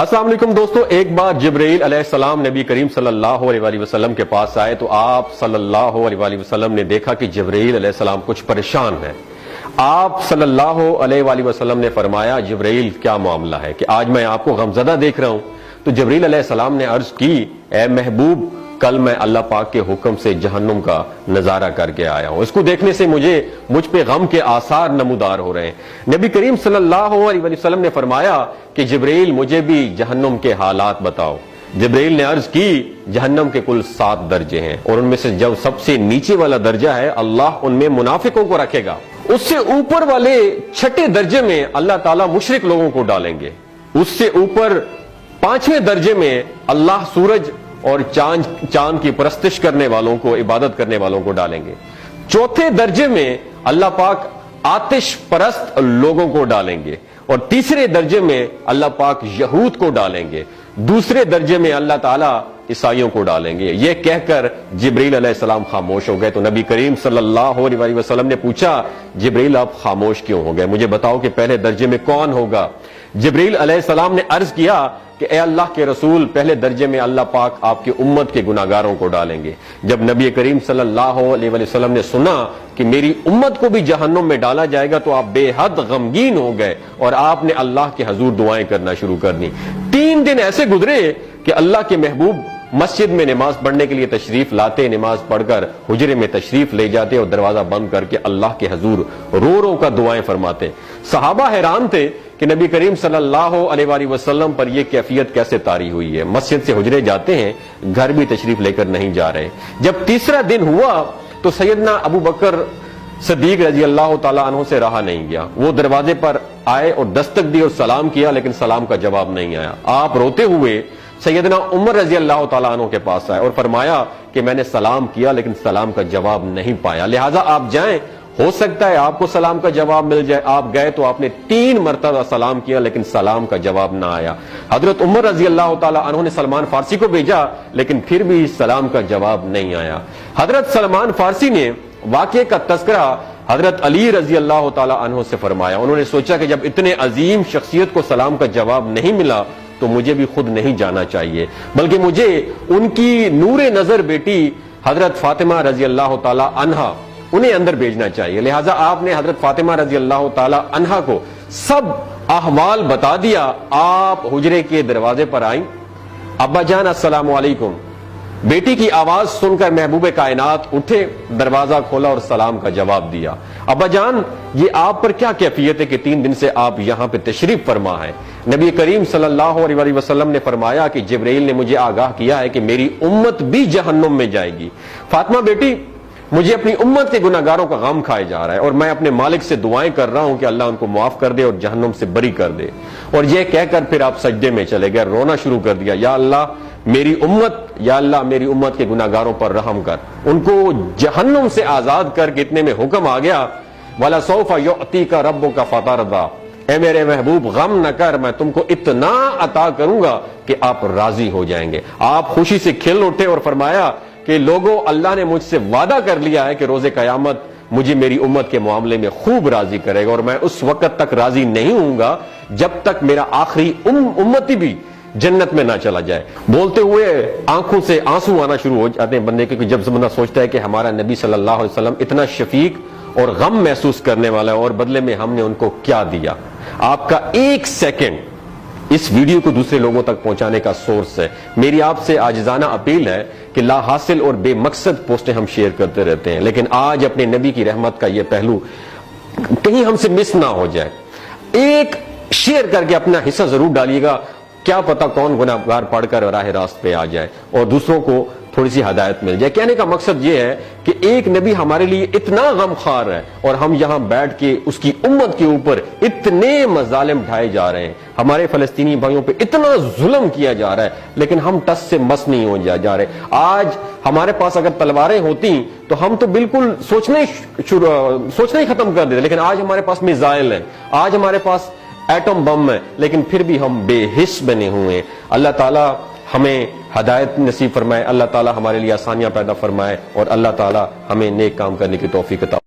السلام علیکم دوستو، ایک بار جبرائیل علیہ السلام نبی کریم صلی اللہ علیہ وآلہ وسلم کے پاس آئے تو آپ صلی اللہ علیہ وآلہ وسلم نے دیکھا کہ جبرائیل علیہ السلام کچھ پریشان ہے۔ آپ صلی اللہ علیہ وآلہ وسلم نے فرمایا، جبرائیل کیا معاملہ ہے کہ آج میں آپ کو غمزدہ دیکھ رہا ہوں؟ تو جبرائیل علیہ السلام نے عرض کی، اے محبوب، کل میں اللہ پاک کے حکم سے جہنم کا نظارہ کر کے آیا ہوں، اس کو دیکھنے سے مجھ پہ غم کے آثار نمودار ہو رہے ہیں۔ نبی کریم صلی اللہ علیہ وسلم نے فرمایا کہ جبرائیل مجھے بھی جہنم کے حالات بتاؤ۔ جبرائیل نے عرض کی، جہنم کے کل 7 درجے ہیں اور ان میں سے جو سب سے نیچے والا درجہ ہے اللہ ان میں منافقوں کو رکھے گا، اس سے اوپر والے 6 درجے میں اللہ تعالیٰ مشرک لوگوں کو ڈالیں گے، اس سے اوپر 5ویں درجے میں اللہ سورج اور چاند کی پرستش کرنے والوں کو، عبادت کرنے والوں کو ڈالیں گے، 4تھے درجے میں اللہ پاک آتش پرست لوگوں کو ڈالیں گے، اور 3رے درجے میں اللہ پاک یہود کو ڈالیں گے، 2 درجے میں اللہ تعالیٰ عیسائیوں کو ڈالیں گے۔ یہ کہہ کر جبرائیل علیہ السلام خاموش ہو گئے تو نبی کریم صلی اللہ علیہ وسلم نے پوچھا، جبرائیل آپ خاموش کیوں ہو گئے؟ مجھے بتاؤ کہ پہلے درجے میں کون ہوگا؟ جبرائیل علیہ السلام نے عرض کیا کہ اے اللہ کے رسول، پہلے درجے میں اللہ پاک آپ کی امت کے گناہگاروں کو ڈالیں گے۔ جب نبی کریم صلی اللہ علیہ وسلم نے سنا کہ میری امت کو بھی جہنم میں ڈالا جائے گا تو آپ بے حد غمگین ہو گئے اور آپ نے اللہ کے حضور دعائیں کرنا شروع کر دی۔ 3 دن ایسے گزرے کہ اللہ کے محبوب مسجد میں نماز پڑھنے کے لیے تشریف لاتے، نماز پڑھ کر حجرے میں تشریف لے جاتے اور دروازہ بند کر کے اللہ کے حضور رو رو کا دعائیں فرماتے۔ صحابہ حیران تھے کہ نبی کریم صلی اللہ علیہ وآلہ وسلم پر یہ کیفیت کیسے طاری ہوئی ہے، مسجد سے حجرے جاتے ہیں، گھر بھی تشریف لے کر نہیں جا رہے۔ جب 3را دن ہوا تو سیدنا ابو بکر صدیق رضی اللہ تعالیٰ عنہ سے رہا نہیں گیا، وہ دروازے پر آئے اور دستک دی اور سلام کیا، لیکن سلام کا جواب نہیں آیا۔ آپ روتے ہوئے سیدنا عمر رضی اللہ تعالیٰ عنہ کے پاس آئے اور فرمایا کہ میں نے سلام کیا لیکن سلام کا جواب نہیں پایا، لہٰذا آپ جائیں، ہو سکتا ہے آپ کو سلام کا جواب مل جائے۔ آپ گئے تو آپ نے 3 مرتبہ سلام کیا لیکن سلام کا جواب نہ آیا۔ حضرت عمر رضی اللہ تعالیٰ عنہ نے سلمان فارسی کو بھیجا لیکن پھر بھی سلام کا جواب نہیں آیا۔ حضرت سلمان فارسی نے واقعے کا تذکرہ حضرت علی رضی اللہ تعالیٰ عنہ سے فرمایا۔ انہوں نے سوچا کہ جب اتنے عظیم شخصیت کو سلام کا جواب نہیں ملا تو مجھے بھی خود نہیں جانا چاہیے، بلکہ مجھے ان کی نور نظر بیٹی حضرت فاطمہ رضی اللہ تعالیٰ عنہا انہیں اندر بھیجنا چاہیے۔ لہٰذا آپ نے حضرت فاطمہ رضی اللہ تعالیٰ عنہا کو سب احوال بتا دیا۔ آپ حجرے کے دروازے پر آئیں، ابا جان السلام علیکم، بیٹی کی آواز سن کر محبوب کائنات اٹھے، دروازہ کھولا اور سلام کا جواب دیا۔ ابا جان، یہ آپ پر کیا کیفیت ہے کہ 3 دن سے آپ یہاں پہ تشریف فرما ہے؟ نبی کریم صلی اللہ علیہ وسلم نے فرمایا کہ جبرائیل نے مجھے آگاہ کیا ہے کہ میری امت بھی جہنم میں جائے گی۔ فاطمہ بیٹی، مجھے اپنی امت کے گناہگاروں کا غم کھائے جا رہا ہے اور میں اپنے مالک سے دعائیں کر رہا ہوں کہ اللہ ان کو معاف کر دے اور جہنم سے بری کر دے۔ اور یہ کہہ کر پھر آپ سجدے میں چلے گئے، رونا شروع کر دیا، یا اللہ میری امت کے گناہگاروں پر رحم کر، ان کو جہنم سے آزاد کر کے۔ اتنے میں حکم آ گیا، وَلَسَوْفَ يُعْطِيكَ رَبُّكَ فَتَرْضَىٰ، اے میرے محبوب غم نہ کر، میں تم کو اتنا عطا کروں گا کہ آپ راضی ہو جائیں گے۔ آپ خوشی سے کھل اٹھے اور فرمایا کہ لوگوں، اللہ نے مجھ سے وعدہ کر لیا ہے کہ روز قیامت مجھے میری امت کے معاملے میں خوب راضی کرے گا، اور میں اس وقت تک راضی نہیں ہوں گا جب تک میرا آخری امتی بھی جنت میں نہ چلا جائے۔ بولتے ہوئے آنکھوں سے آنسو آنا شروع ہو جاتے ہیں بندے کے، کہ جب بندہ سوچتا ہے کہ ہمارا نبی صلی اللہ علیہ وسلم اتنا شفیق اور غم محسوس کرنے والا ہے اور بدلے میں ہم نے ان کو کیا دیا۔ آپ کا 1 سیکنڈ اس ویڈیو کو دوسرے لوگوں تک پہنچانے کا سورس ہے۔ میری آپ سے عاجزانہ اپیل ہے کہ لا حاصل اور بے مقصد پوسٹیں ہم شیئر کرتے رہتے ہیں، لیکن آج اپنے نبی کی رحمت کا یہ پہلو کہیں ہم سے مس نہ ہو جائے۔ ایک شیئر کر کے اپنا حصہ ضرور ڈالیے گا، کیا پتہ کون گناہگار پڑھ کر راہ راست پہ آ جائے اور دوسروں کو تھوڑی سی ہدایت مل جائے۔ کہنے کا مقصد یہ ہے کہ ایک نبی ہمارے لیے اتنا غم خوار ہے اور ہم یہاں بیٹھ کے اس کی امت کے اوپر اتنے مظالم ڈھائے جا رہے ہیں، ہمارے فلسطینی بھائیوں پہ اتنا ظلم کیا جا رہا ہے، لیکن ہم ٹس سے مس نہیں ہو جا رہے۔ آج ہمارے پاس اگر تلواریں ہوتی تو ہم تو بالکل سوچنا ہی ختم کر دیتے، لیکن آج ہمارے پاس میزائل ہیں، آج ہمارے پاس ایٹم بم ہے، لیکن پھر بھی ہم بے حس بنے ہوئے ہیں۔ اللہ تعالیٰ ہمیں ہدایت نصیب فرمائے، اللہ تعالیٰ ہمارے لیے آسانیاں پیدا فرمائے اور اللہ تعالیٰ ہمیں نیک کام کرنے کی توفیق عطا